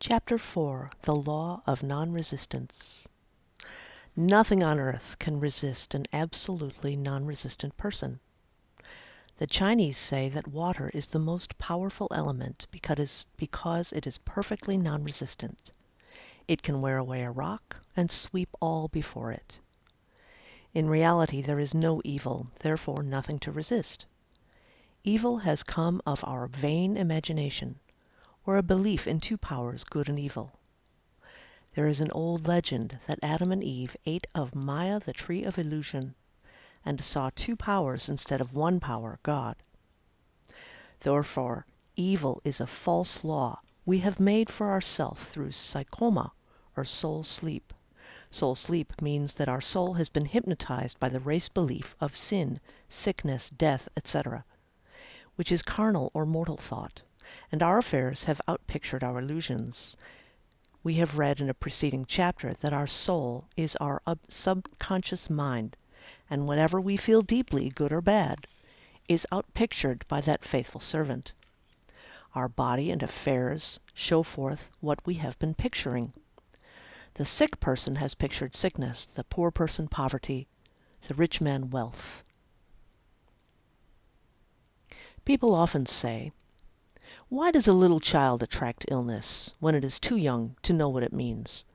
Chapter 4. The Law of Non-Resistance. Nothing on earth can resist an absolutely non-resistant person. The Chinese say that water is the most powerful element because it is perfectly non-resistant. It can wear away a rock and sweep all before it. In reality, there is no evil, therefore nothing to resist. Evil has come of our vain imagination, or a belief in two powers, good and evil. There is an old legend that Adam and Eve ate of Maya, the tree of illusion, and saw two powers instead of one power, God. Therefore, evil is a false law we have made for ourselves through psychoma, or soul sleep. Soul sleep means that our soul has been hypnotized by the race belief of sin, sickness, death, etc., which is carnal or mortal thought, and our affairs have outpictured our illusions. We have read in a preceding chapter that our soul is our subconscious mind, and whatever we feel deeply, good or bad, is outpictured by that faithful servant. Our body and affairs show forth what we have been picturing. The sick person has pictured sickness, the poor person poverty, the rich man wealth. People often say, "Why does a little child attract illness when it is too young to know what it means?"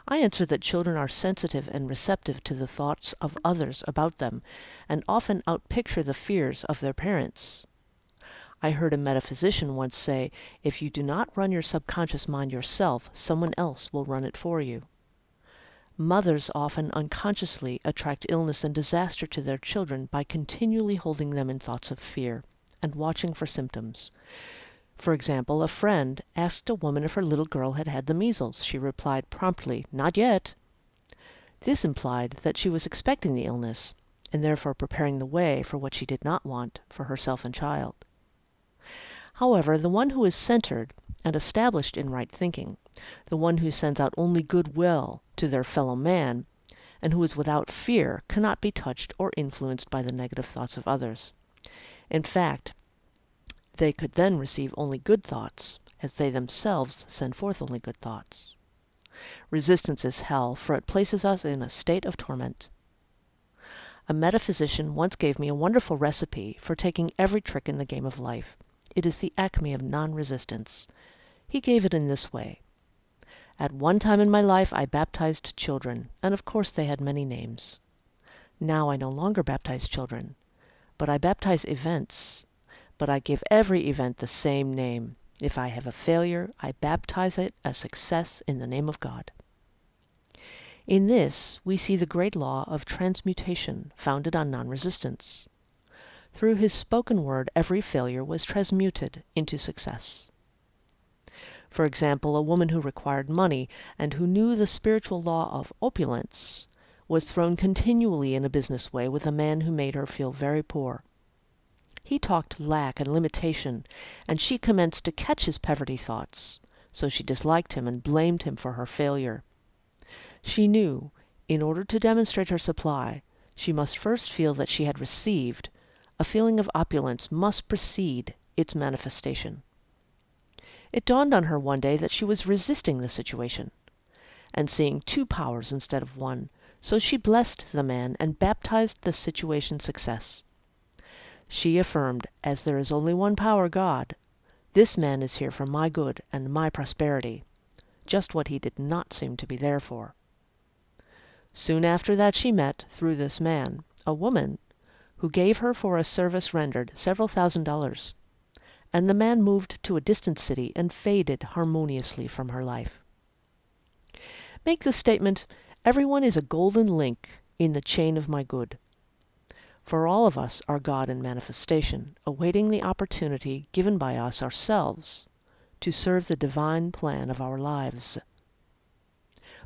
I answer that children are sensitive and receptive to the thoughts of others about them, and often outpicture the fears of their parents. I heard a metaphysician once say, "If you do not run your subconscious mind yourself, someone else will run it for you." Mothers often unconsciously attract illness and disaster to their children by continually holding them in thoughts of fear and watching for symptoms. For example, a friend asked a woman if her little girl had had the measles. She replied promptly, "Not yet." This implied that she was expecting the illness, and therefore preparing the way for what she did not want for herself and child. However, the one who is centered and established in right thinking, the one who sends out only goodwill to their fellow man, and who is without fear, cannot be touched or influenced by the negative thoughts of others. In fact, they could then receive only good thoughts, as they themselves send forth only good thoughts. Resistance is hell, for it places us in a state of torment. A metaphysician once gave me a wonderful recipe for taking every trick in the game of life. It is the acme of non-resistance. He gave it in this way. "At one time in my life I baptized children, and of course they had many names. Now I no longer baptize children, but I baptize events. But I give every event the same name. If I have a failure, I baptize it a success in the name of God." In this, we see the great law of transmutation founded on non-resistance. Through his spoken word, every failure was transmuted into success. For example, a woman who required money and who knew the spiritual law of opulence was thrown continually in a business way with a man who made her feel very poor. He talked lack and limitation, and she commenced to catch his poverty thoughts, so she disliked him and blamed him for her failure. She knew, in order to demonstrate her supply, she must first feel that she had received. A feeling of opulence must precede its manifestation. It dawned on her one day that she was resisting the situation, and seeing two powers instead of one, so she blessed the man and baptized the situation success. She affirmed, "As there is only one power, God, this man is here for my good and my prosperity," just what he did not seem to be there for. Soon after that she met, through this man, a woman who gave her for a service rendered several $1,000s, and the man moved to a distant city and faded harmoniously from her life. Make the statement, "Everyone is a golden link in the chain of my good." For all of us are God in manifestation, awaiting the opportunity given by us ourselves to serve the divine plan of our lives.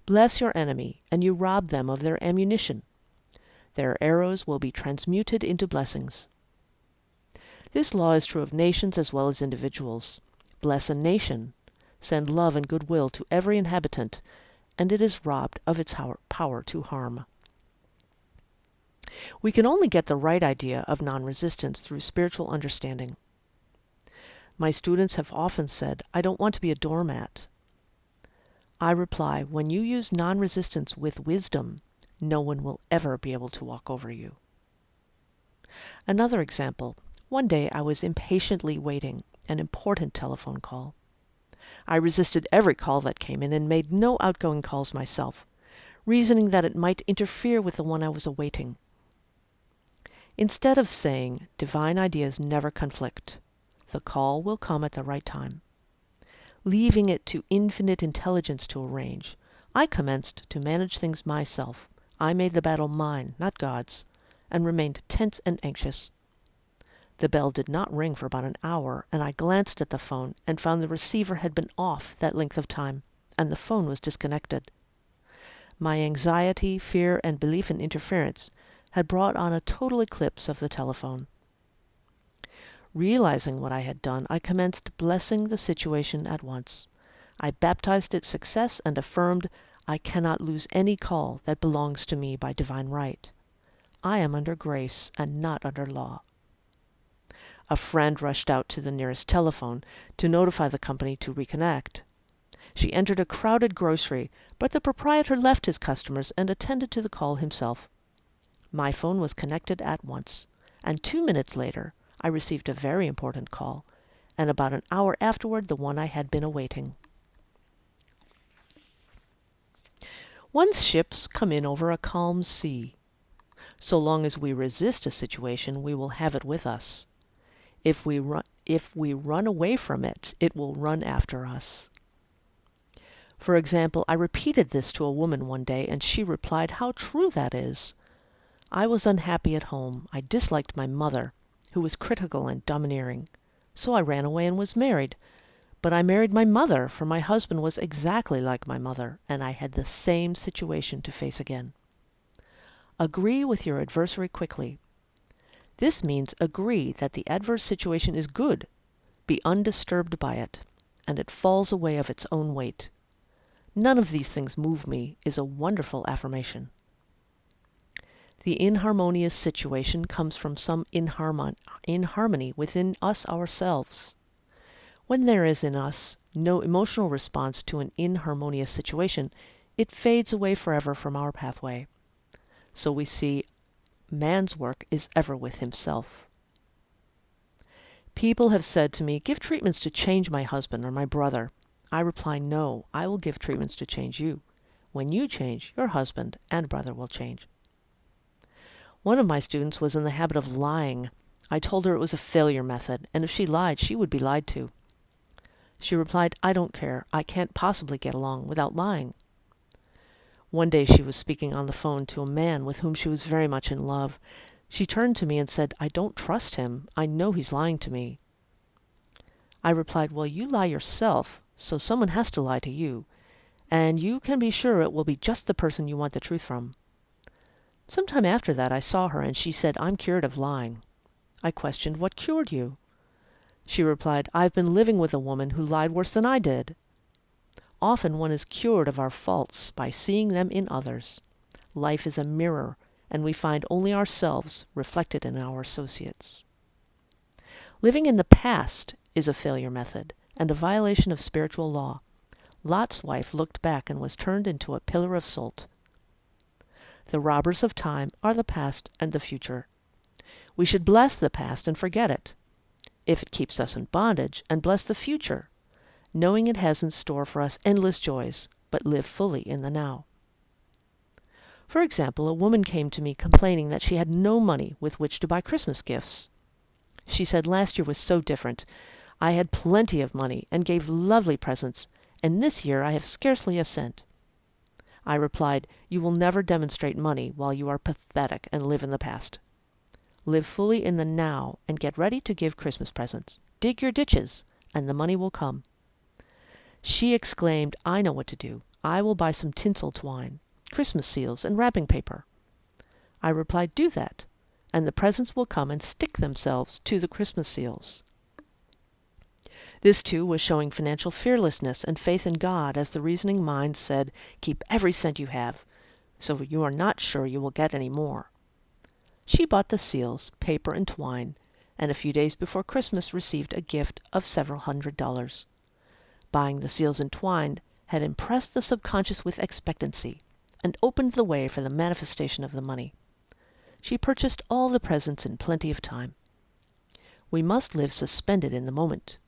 Bless your enemy, and you rob them of their ammunition. Their arrows will be transmuted into blessings. This law is true of nations as well as individuals. Bless a nation, send love and goodwill to every inhabitant, and it is robbed of its power to harm. We can only get the right idea of non-resistance through spiritual understanding. My students have often said, "I don't want to be a doormat." I reply, when you use non-resistance with wisdom, no one will ever be able to walk over you. Another example. One day I was impatiently waiting an important telephone call. I resisted every call that came in and made no outgoing calls myself, reasoning that it might interfere with the one I was awaiting. Instead of saying, divine ideas never conflict, the call will come at the right time, leaving it to infinite intelligence to arrange, I commenced to manage things myself. I made the battle mine, not God's, and remained tense and anxious. The bell did not ring for about an hour, and I glanced at the phone and found the receiver had been off that length of time, and the phone was disconnected. My anxiety, fear, and belief in interference had brought on a total eclipse of the telephone. Realizing what I had done, I commenced blessing the situation at once. I baptized its success and affirmed, I cannot lose any call that belongs to me by divine right. I am under grace and not under law. A friend rushed out to the nearest telephone to notify the company to reconnect. She entered a crowded grocery, but the proprietor left his customers and attended to the call himself. My phone was connected at once, and 2 minutes later I received a very important call, and about an hour afterward the one I had been awaiting. Once ships come in over a calm sea. So long as we resist a situation, we will have it with us. If we run away from it, it will run after us. For example, I repeated this to a woman one day, and she replied, how true that is. I was unhappy at home. I disliked my mother, who was critical and domineering. So I ran away and was married. But I married my mother, for my husband was exactly like my mother, and I had the same situation to face again. Agree with your adversary quickly. This means agree that the adverse situation is good. Be undisturbed by it, and it falls away of its own weight. None of these things move me is a wonderful affirmation. The inharmonious situation comes from some inharmony within us ourselves. When there is in us no emotional response to an inharmonious situation, it fades away forever from our pathway. So we see man's work is ever with himself. People have said to me, give treatments to change my husband or my brother. I reply, no, I will give treatments to change you. When you change, your husband and brother will change. One of my students was in the habit of lying. I told her it was a failure method, and if she lied, she would be lied to. She replied, I don't care. I can't possibly get along without lying. One day she was speaking on the phone to a man with whom she was very much in love. She turned to me and said, I don't trust him. I know he's lying to me. I replied, well, you lie yourself, so someone has to lie to you, and you can be sure it will be just the person you want the truth from. Sometime after that I saw her, and she said, I'm cured of lying. I questioned, what cured you? She replied, I've been living with a woman who lied worse than I did. Often one is cured of our faults by seeing them in others. Life is a mirror, and we find only ourselves reflected in our associates. Living in the past is a failure method and a violation of spiritual law. Lot's wife looked back and was turned into a pillar of salt. The robbers of time are the past and the future. We should bless the past and forget it, if it keeps us in bondage, and bless the future, knowing it has in store for us endless joys, but live fully in the now. For example, a woman came to me complaining that she had no money with which to buy Christmas gifts. She said, last year was so different. I had plenty of money and gave lovely presents, and this year I have scarcely a cent. I replied, you will never demonstrate money while you are pathetic and live in the past. Live fully in the now and get ready to give Christmas presents. Dig your ditches, and the money will come. She exclaimed, I know what to do. I will buy some tinsel twine, Christmas seals, and wrapping paper. I replied, do that, and the presents will come and stick themselves to the Christmas seals. This, too, was showing financial fearlessness and faith in God, as the reasoning mind said, keep every cent you have, so you are not sure you will get any more. She bought the seals, paper, and twine, and a few days before Christmas received a gift of several $100s. Buying the seals and twine had impressed the subconscious with expectancy and opened the way for the manifestation of the money. She purchased all the presents in plenty of time. We must live suspended in the moment.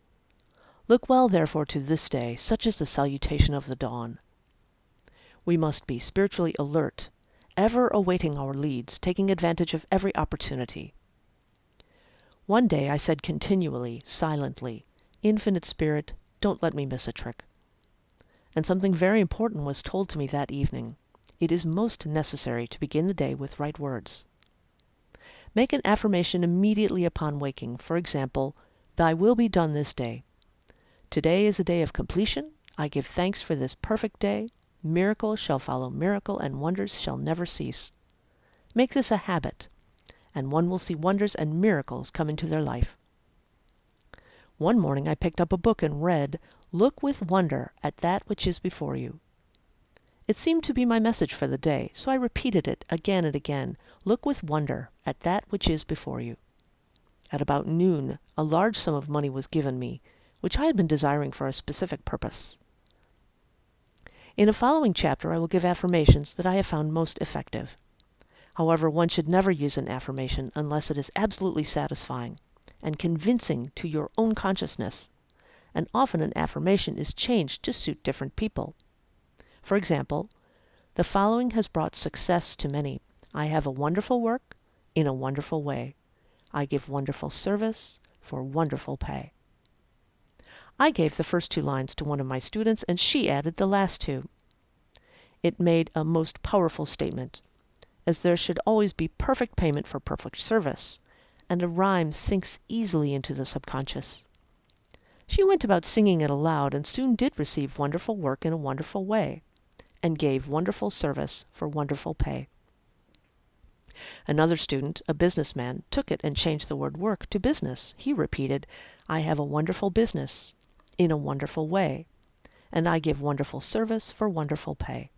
Look well, therefore, to this day, such is the salutation of the dawn. We must be spiritually alert, ever awaiting our leads, taking advantage of every opportunity. One day I said continually, silently, "Infinite Spirit, don't let me miss a trick." And something very important was told to me that evening. It is most necessary to begin the day with right words. Make an affirmation immediately upon waking. For example, "Thy will be done this day. Today is a day of completion. I give thanks for this perfect day. Miracle shall follow miracle, and wonders shall never cease." Make this a habit, and one will see wonders and miracles come into their life. One morning I picked up a book and read, "Look with wonder at that which is before you." It seemed to be my message for the day, so I repeated it again and again. Look with wonder at that which is before you. At about noon, a large sum of money was given me, which I had been desiring for a specific purpose. In a following chapter I will give affirmations that I have found most effective. However, one should never use an affirmation unless it is absolutely satisfying and convincing to your own consciousness, and often an affirmation is changed to suit different people. For example, the following has brought success to many. I have a wonderful work in a wonderful way. I give wonderful service for wonderful pay. I gave the first two lines to one of my students, and she added the last two. It made a most powerful statement, as there should always be perfect payment for perfect service, and a rhyme sinks easily into the subconscious. She went about singing it aloud, and soon did receive wonderful work in a wonderful way, and gave wonderful service for wonderful pay. Another student, a businessman, took it and changed the word work to business. He repeated, "I have a wonderful business in a wonderful way, and I give wonderful service for wonderful pay."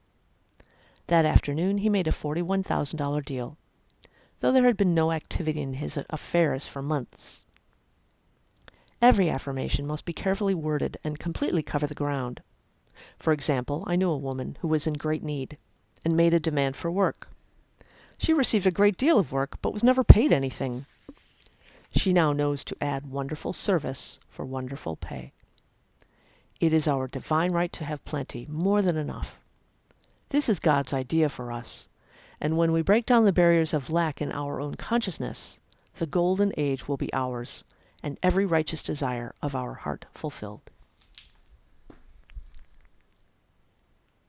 That afternoon he made a $41,000 deal, though there had been no activity in his affairs for months. Every affirmation must be carefully worded and completely cover the ground. For example, I knew a woman who was in great need and made a demand for work. She received a great deal of work, but was never paid anything. She now knows to add wonderful service for wonderful pay. It is our divine right to have plenty, more than enough. This is God's idea for us, and when we break down the barriers of lack in our own consciousness, the golden age will be ours, and every righteous desire of our heart fulfilled.